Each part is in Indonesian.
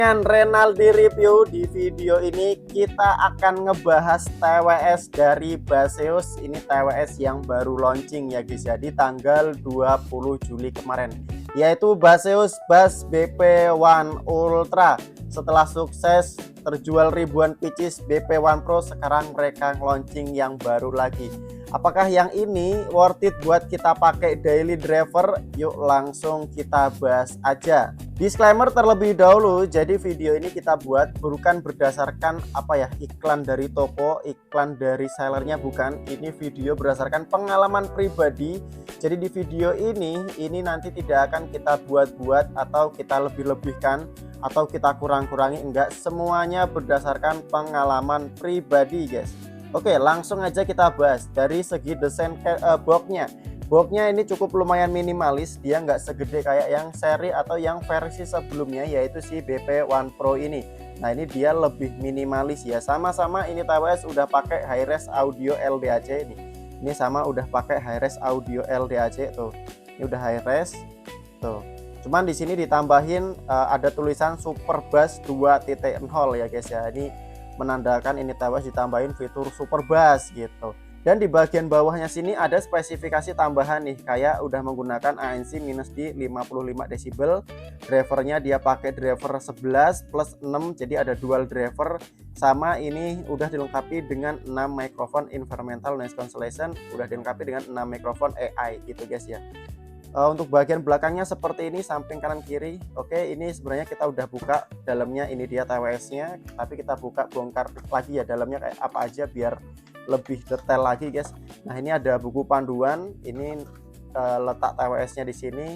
Dengan Renaldi Review, di video ini kita akan ngebahas TWS dari Baseus. Ini TWS yang baru launching ya guys ya, di tanggal 20 Juli kemarin, yaitu Baseus Bus BP1 Ultra. Setelah sukses terjual ribuan pieces BP1 Pro, sekarang mereka launching yang baru lagi. Apakah yang ini worth it buat kita pakai daily driver? Yuk langsung kita bahas aja. Disclaimer terlebih dahulu, jadi video ini kita buat bukan berdasarkan iklan dari toko, iklan dari sellernya, bukan. Ini video berdasarkan pengalaman pribadi. Jadi di video ini nanti tidak akan kita buat-buat atau kita lebih-lebihkan atau kita kurang-kurangi, enggak, semuanya berdasarkan pengalaman pribadi guys. Oke, langsung aja kita bahas. Dari segi desain boxnya ini cukup lumayan minimalis, dia nggak segede kayak yang seri atau yang versi sebelumnya, yaitu si BP1 Pro ini. Nah ini dia lebih minimalis ya, sama-sama ini TWS udah pakai high-res audio LDAC ini. Ini sama udah pakai high-res audio LDAC tuh. Ini udah high-res tuh. Cuman di sini ditambahin ada tulisan Super Bass 2.0 ya guys ya. Ini menandakan ini TWS ditambahin fitur Super Bass gitu. Dan di bagian bawahnya sini ada spesifikasi tambahan nih, kayak udah menggunakan ANC -D 55 decibel. Drivernya dia pakai driver 11 plus 6, jadi ada dual driver. Sama ini udah dilengkapi dengan 6 mikrofon environmental noise cancellation, udah dilengkapi dengan 6 mikrofon AI gitu guys ya. Untuk bagian belakangnya seperti ini, samping kanan kiri. Oke, ini sebenarnya kita udah buka dalamnya, ini dia TWS-nya, tapi kita bongkar lagi ya dalamnya kayak apa aja biar lebih detail lagi guys. Nah ini ada buku panduan, ini letak TWS-nya di sini.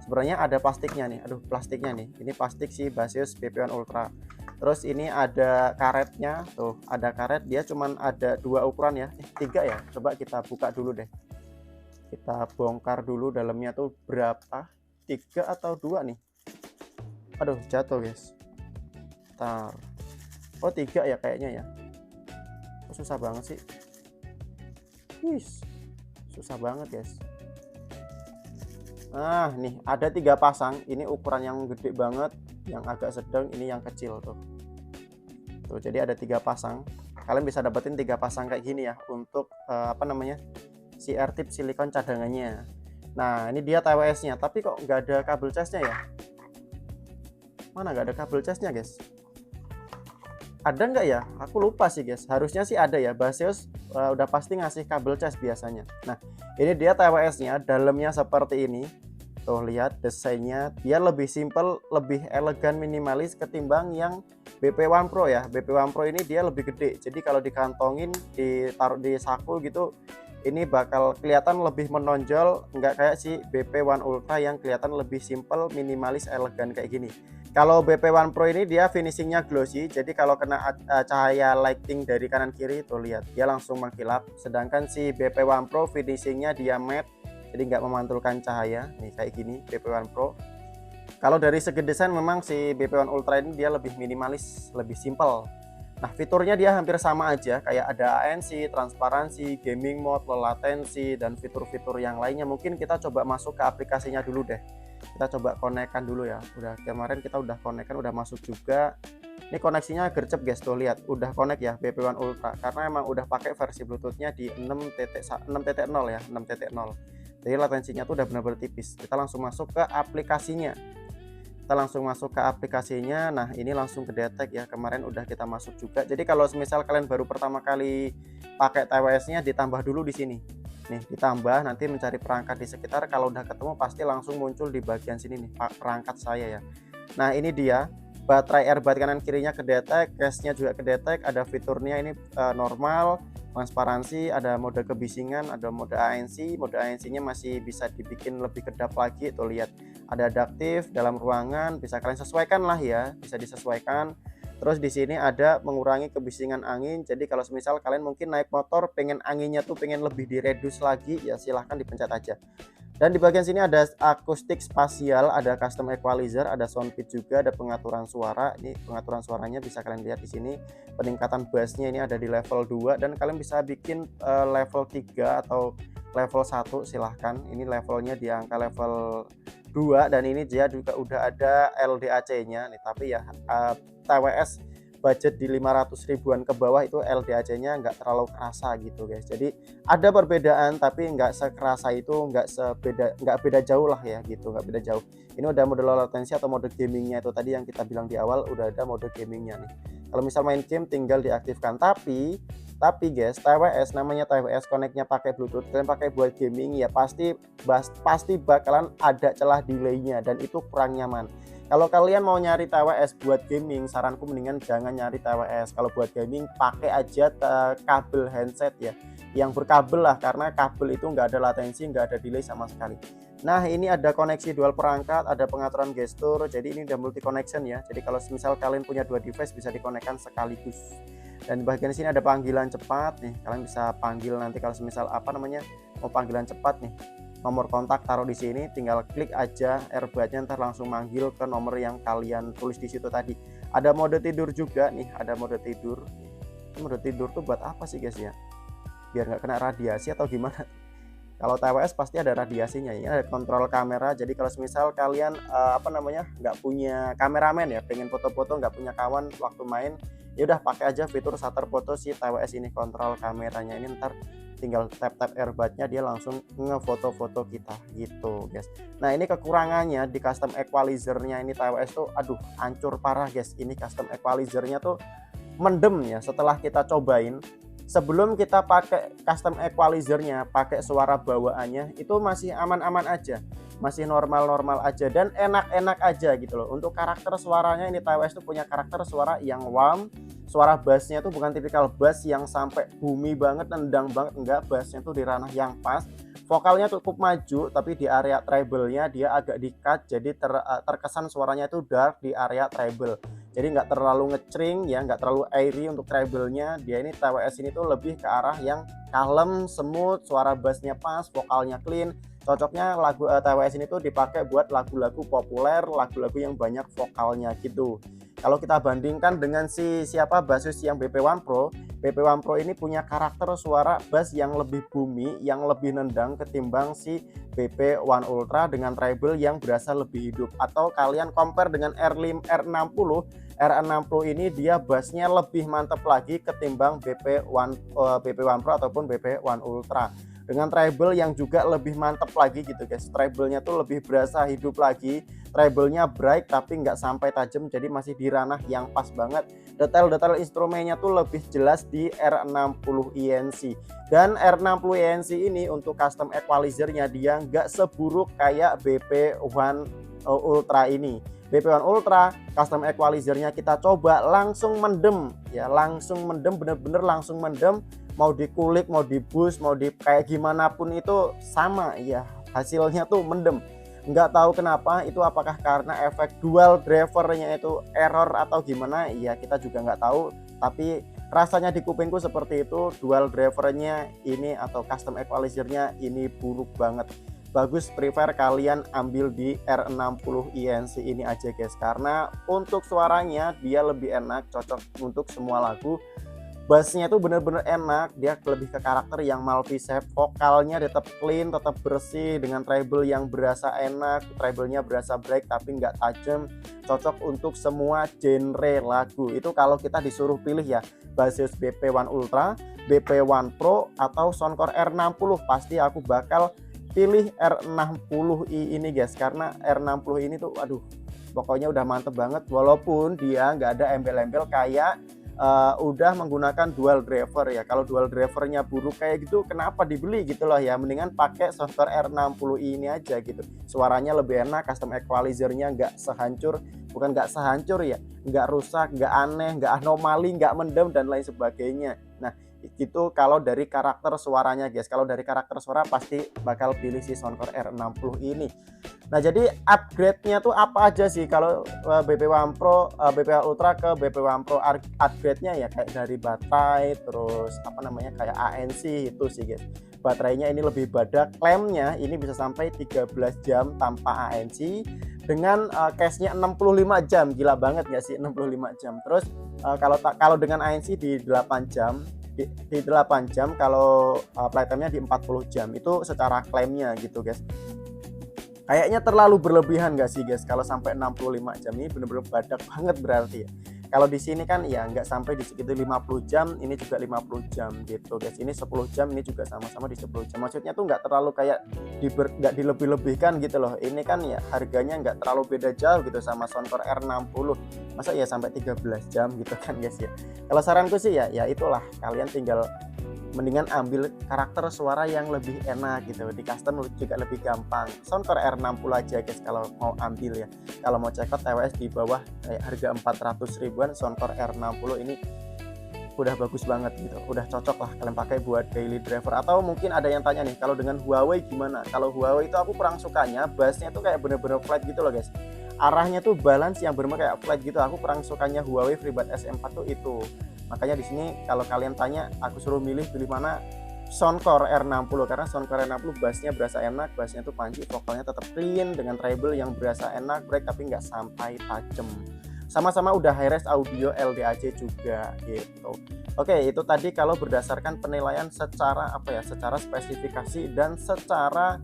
Sebenarnya ada plastiknya nih, plastiknya nih, ini plastik si Baseus BP1 Ultra. Terus ini ada karetnya, tuh ada karet, dia cuman ada 2 ukuran ya, 3 ya. Coba kita buka dulu deh, kita bongkar dulu dalamnya tuh berapa, 3 atau 2 nih. Aduh jatuh guys, ntar. Oh 3 ya kayaknya ya. Susah banget sih. Susah banget guys. Nah nih ada 3 pasang, ini ukuran yang gede banget, yang agak sedang, ini yang kecil tuh. Jadi ada 3 pasang, kalian bisa dapetin 3 pasang kayak gini ya untuk si R-tip silikon cadangannya. Nah ini dia TWS nya, tapi kok nggak ada kabel casnya ya? Mana nggak ada kabel casnya guys? Ada nggak ya? Aku lupa sih guys, harusnya sih ada ya. Baseus udah pasti ngasih kabel cas biasanya. Nah ini dia TWS nya, dalamnya seperti ini. Tuh lihat desainnya, dia lebih simple, lebih elegan, minimalis ketimbang yang BP1 Pro ya. BP1 Pro ini dia lebih gede, jadi kalau dikantongin, ditaruh di saku gitu, ini bakal kelihatan lebih menonjol, nggak kayak si BP1 Ultra yang kelihatan lebih simple, minimalis, elegan kayak gini. Kalau BP1 Pro ini dia finishingnya glossy, jadi kalau kena cahaya lighting dari kanan kiri tuh lihat dia langsung mengkilap. Sedangkan si BP1 Pro finishingnya dia matte, jadi nggak memantulkan cahaya nih kayak gini BP1 Pro. Kalau dari segi desain memang si BP1 Ultra ini dia lebih minimalis, lebih simple. Nah fiturnya dia hampir sama aja, kayak ada ANC, transparansi, gaming mode, low latency, dan fitur-fitur yang lainnya. Mungkin kita coba masuk ke aplikasinya dulu deh. Kita coba konekkan dulu ya. Udah kemarin kita udah konekkan, udah masuk juga. Ini koneksinya gercep guys, tuh lihat udah connect ya BP1 Ultra, karena emang udah pakai versi Bluetoothnya di 6.0 ya, 6.0. Jadi latensinya tuh udah benar-benar tipis. Kita langsung masuk ke aplikasinya. Nah ini langsung kedetek ya, kemarin udah kita masuk juga. Jadi kalau misal kalian baru pertama kali pakai TWS-nya, ditambah dulu di sini. Nih ditambah, nanti mencari perangkat di sekitar, kalau udah ketemu pasti langsung muncul di bagian sini nih perangkat saya ya. Nah ini dia, baterai earbud kanan kirinya kedetek, case-nya juga kedetek, ada fiturnya ini normal, transparansi, ada mode kebisingan, ada mode ANC. Mode ANC-nya masih bisa dibikin lebih kedap lagi, tuh lihat ada adaptif dalam ruangan, bisa kalian sesuaikan lah ya, bisa disesuaikan. Terus di sini ada mengurangi kebisingan angin, jadi kalau misal kalian mungkin naik motor pengen anginnya tuh pengen lebih diredus lagi ya, silahkan dipencet aja. Dan di bagian sini ada akustik spasial, ada custom equalizer, ada sound pitch juga, ada pengaturan suara. Ini pengaturan suaranya bisa kalian lihat di sini. Peningkatan bassnya ini ada di level 2, dan kalian bisa bikin level 3 atau level 1 silahkan. Ini levelnya di angka level 2 dan ini dia juga udah ada LDAC-nya nih, tapi ya TWS budget di 500 ribuan ke bawah itu LDAC-nya nggak terlalu kerasa gitu guys. Jadi ada perbedaan tapi nggak sekerasa itu, nggak beda jauh lah ya gitu, nggak beda jauh. Ini udah mode low latency atau mode gamingnya itu tadi yang kita bilang di awal, udah ada mode gamingnya nih. Kalau misal main game tinggal diaktifkan, tapi guys, TWS namanya TWS, connect-nya pakai Bluetooth, kalian pakai buat gaming ya pasti bakalan ada celah delay-nya dan itu kurang nyaman. Kalau kalian mau nyari TWS buat gaming, saranku mendingan jangan nyari TWS. Kalau buat gaming pakai aja kabel handset ya, yang berkabel lah, karena kabel itu nggak ada latensi, nggak ada delay sama sekali. Nah ini ada koneksi dual perangkat, ada pengaturan gestur, jadi ini udah multi connection ya. Jadi kalau misal kalian punya 2 device bisa dikonekkan sekaligus. Dan di bagian sini ada panggilan cepat nih, kalian bisa panggil nanti kalau misal mau panggilan cepat nih. Nomor kontak taruh di sini, tinggal klik aja earbudnya, ntar langsung manggil ke nomor yang kalian tulis di situ tadi. Ada mode tidur juga nih, ada mode tidur. Mode tidur tuh buat apa sih guys ya? Biar nggak kena radiasi atau gimana? Kalau TWS pasti ada radiasinya. Ini ada kontrol kamera. Jadi kalau misal kalian nggak punya kameramen ya, pengen foto-foto nggak punya kawan waktu main, ya udah pakai aja fitur shutter foto si TWS ini. Kontrol kameranya ini ntar tinggal tap earbudnya dia langsung ngefoto-foto kita gitu guys. Nah ini kekurangannya di custom equalizernya ini TWS tuh aduh hancur parah guys. Ini custom equalizernya tuh mendem ya. Setelah kita cobain, sebelum kita pakai custom equalizernya, pakai suara bawaannya itu masih aman-aman aja, masih normal-normal aja dan enak-enak aja gitu loh. Untuk karakter suaranya ini TWS tuh punya karakter suara yang warm. Suara bassnya tuh bukan tipikal bass yang sampai bumi banget, nendang banget, enggak. Bassnya tuh di ranah yang pas. Vokalnya cukup maju, tapi di area treble-nya dia agak di-cut, jadi terkesan suaranya itu dark di area treble. Jadi nggak terlalu ngecring ya, nggak terlalu airy untuk treble-nya. Dia ini TWS ini tuh lebih ke arah yang kalem, smooth, suara bassnya pas, vokalnya clean. Cocoknya lagu TWS ini tuh dipakai buat lagu-lagu populer, lagu-lagu yang banyak vokalnya gitu. Kalau kita bandingkan dengan Bassist yang BP1 Pro, BP1 Pro ini punya karakter suara bass yang lebih bumi, yang lebih nendang ketimbang si BP1 Ultra dengan treble yang berasa lebih hidup. Atau kalian compare dengan R60 ini dia bassnya lebih mantap lagi ketimbang BP1 Pro ataupun BP1 Ultra. Dengan treble yang juga lebih mantap lagi gitu guys. Treble-nya tuh lebih berasa hidup lagi. Treble-nya bright tapi nggak sampai tajam, jadi masih di ranah yang pas banget. Detail-detail instrumennya tuh lebih jelas di R60 ENC. Dan R60 ENC ini untuk custom equalizernya dia nggak seburuk kayak BP1 Ultra ini. BP1 Ultra custom equalizernya kita coba langsung mendem ya, langsung mendem, bener-bener langsung mendem. Mau dikulik, mau di boost, mau di kayak gimana pun itu sama ya, hasilnya tuh mendem. Nggak tahu kenapa, itu apakah karena efek dual drivernya itu error atau gimana ya, kita juga nggak tahu. Tapi rasanya di kupingku seperti itu, dual drivernya ini atau custom equalizernya ini buruk banget. Bagus, prefer kalian ambil di R60 ENC ini aja guys, karena untuk suaranya dia lebih enak, cocok untuk semua lagu. Bassnya itu bener-bener enak, dia lebih ke karakter yang multi-shape. Vokalnya tetap clean, tetap bersih dengan treble yang berasa enak, treble-nya berasa break tapi nggak tajam. Cocok untuk semua genre lagu. Itu kalau kita disuruh pilih ya, basis BP1 Ultra, BP1 Pro atau Soundcore R60, pasti aku bakal pilih R60i ini guys, karena R60 ini tuh aduh pokoknya udah mantep banget, walaupun dia nggak ada embel-embel kayak udah menggunakan dual driver ya. Kalau dual drivernya buruk kayak gitu, kenapa dibeli gitu loh ya. Mendingan pakai software R60i ini aja gitu. Suaranya lebih enak, custom equalizernya nggak sehancur ya, nggak rusak, nggak aneh, nggak anomali, nggak mendem dan lain sebagainya. Nah itu kalau dari karakter suaranya guys. Kalau dari karakter suara pasti bakal pilih si Soundcore R60 ini. Nah jadi upgrade-nya tuh apa aja sih kalau BP1 Pro, BP1 Ultra ke BP1 Pro? Upgrade-nya ya kayak dari baterai, terus kayak ANC itu sih guys. Baterainya ini lebih badak, klemnya ini bisa sampai 13 jam tanpa ANC dengan case-nya 65 jam. Gila banget gak sih 65 jam. Terus kalau dengan ANC di 8 jam. Di 8 jam, kalau playtime-nya di 40 jam itu secara klaimnya gitu guys. Kayaknya terlalu berlebihan nggak sih guys kalau sampai 65 jam, ini bener-bener badak banget berarti ya. Kalau di sini kan ya nggak sampai di segitu 50 jam, ini juga 50 jam gitu guys. Ini 10 jam, ini juga sama-sama di 10 jam. Maksudnya tuh nggak terlalu kayak nggak dilebih-lebihkan gitu loh. Ini kan ya harganya nggak terlalu beda jauh gitu sama Soundcore R60. Masa ya sampai 13 jam gitu kan guys ya. Kalau saranku sih ya itulah, kalian tinggal mendingan ambil karakter suara yang lebih enak gitu, di custom juga lebih gampang. Soundcore R60 aja guys kalau mau ambil ya. Kalau mau check out TWS di bawah kayak harga 400 ribuan, Soundcore R60 ini udah bagus banget gitu, udah cocok lah kalian pakai buat daily driver. Atau mungkin ada yang tanya nih, kalau dengan Huawei gimana? Kalau Huawei itu aku kurang sukanya bassnya tuh kayak bener-bener flat gitu loh guys, arahnya tuh balance yang bener kayak flat gitu. Aku kurang sukanya Huawei FreeBuds S4 tuh itu. Makanya di sini kalau kalian tanya, aku suruh pilih mana, Soundcore R60, karena Soundcore R60 bassnya berasa enak, bassnya tuh panji, vokalnya tetap clean dengan treble yang berasa enak, break tapi nggak sampai tajam. Sama-sama udah high-res audio LDAC juga gitu. Oke, itu tadi kalau berdasarkan penilaian secara apa ya, secara spesifikasi dan secara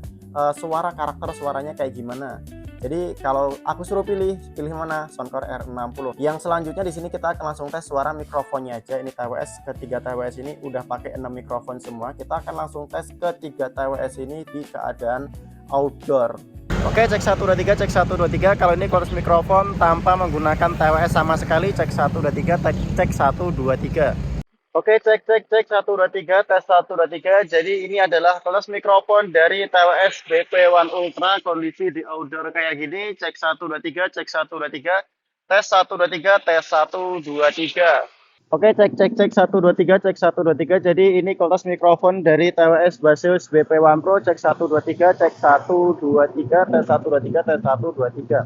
suara, karakter suaranya kayak gimana. Jadi kalau aku suruh pilih mana, Soundcore R60. Yang selanjutnya di sini kita akan langsung tes suara mikrofonnya aja. Ini TWS, ketiga TWS ini udah pakai 6 mikrofon semua. Kita akan langsung tes ketiga TWS ini di keadaan outdoor. Oke, cek 1 2 3, cek 1 2 3. Kalau ini chorus mikrofon tanpa menggunakan TWS sama sekali, cek 1 2 3, cek 1 2 3. Oke, cek 1 2 3, tes 1 2 3. Jadi ini adalah kelas mikrofon dari TWS BP1 Ultra, kondisi di outdoor kayak gini. Cek 1 2 3, cek 1 2 3, tes 1 2 3, tes 1 2 3. Oke, cek 1 2 3, cek 1 2 3. Jadi ini kelas mikrofon dari TWS Baseus BP1 Pro. Cek 1 2 3, cek 1 2 3, tes 1 2 3, tes 1 2 3.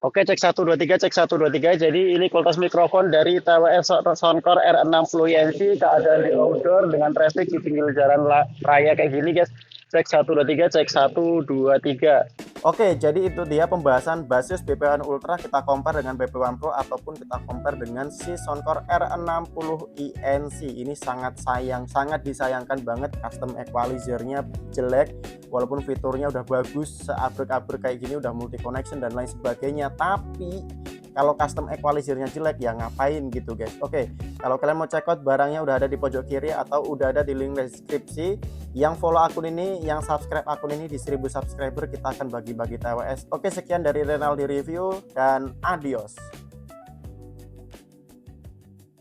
Oke, cek 1 2 3, cek 1 2 3. Jadi ini kualitas mikrofon dari TWS Soundcore R60 INC, keadaan di outdoor dengan traffic di pinggir jalan raya kayak gini guys. Cek 1 2 3, cek 1 2 3. Oke, jadi itu dia pembahasan Baseus BP1 Ultra, kita compare dengan BP1 Pro ataupun kita compare dengan si Soundcore R60 INC. Ini sangat disayangkan banget custom equalizer-nya jelek, walaupun fiturnya udah bagus, seabrek-abrek kayak gini, udah multi connection dan lain sebagainya. Tapi kalau custom equalizer-nya jelek ya ngapain gitu guys. Oke, kalau kalian mau check out barangnya udah ada di pojok kiri atau udah ada di link deskripsi. Yang follow akun ini, yang subscribe akun ini di 1000 subscriber kita akan bagi-bagi TWS. Oke, sekian dari Renaldi Review dan adios.